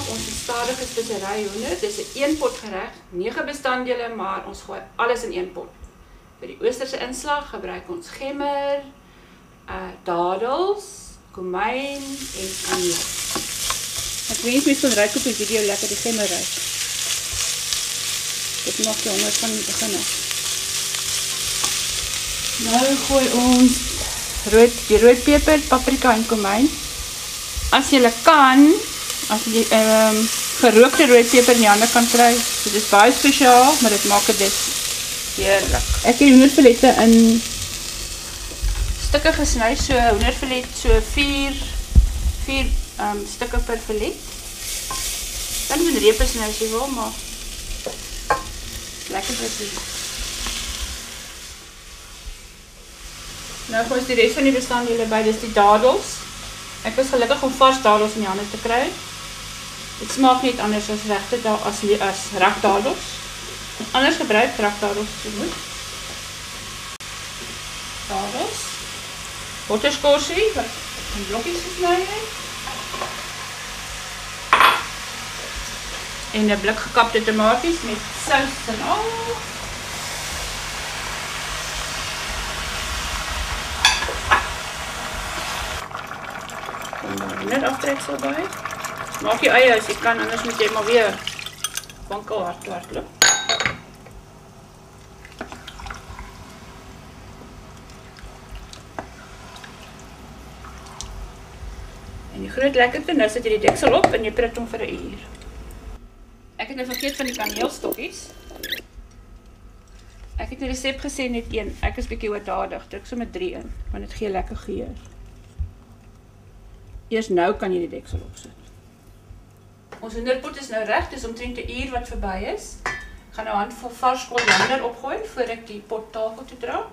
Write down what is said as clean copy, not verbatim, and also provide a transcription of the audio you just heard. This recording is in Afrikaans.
maak ons stadige spesery hoender. Dis 'n een pot gereg, 9 bestanddele, maar ons gooi alles in een pot. Vir die oosterse inslag gebruik ons gemmer, dadels, komyn en kaneel. Ek wens mens kon ruik op die video lekker die gemmer ruik. Dit maak jy honger van die begin af. Nou gooi ons die roodpeper, paprika en komyn. As jy kan, as jy gerookte roodpeper in die ander kan kry, dit is baie spesiaal, maar dit maak dit heerlik. Ek het hoenderfilette in Stukke gesny, so hoenderfilet, so 4 stukke per filet. Dan met repe sny as jy wil, maar lekker presies. Nou gooi ons die res van die bestanddele by, dis die dadels. Ek was gelukkig om vars dadels in die hande te kry. Dit smaak net anders as regdadels. Anders gebruik regdadels so moet. Dadels. Botterskorsie wat in blokkies gesny is. En 'n blik gekapte tomaties met sous en al. Net aftreksel by. Maak jy eie as jy kan, anders moet jy maar weer wankelhard hardloop. En die groot lekkerte, nou sit jy die deksel op en jy prit hom vir 'n uur. Ek het nou vergeet van die kaneelstokkies. Ek het die resep gesê net een. Ek is bietjie oordadig. Druk sommer 3 in, want dit gee lekker geur. Eers nou kan jy die deksel opsit. Ons hoenderpot is nou reg, dis omtrent 'n uur wat verby is. Ek gaan nou 'n handvol vars koriander opgooi voor ek die pot tafel toe dra.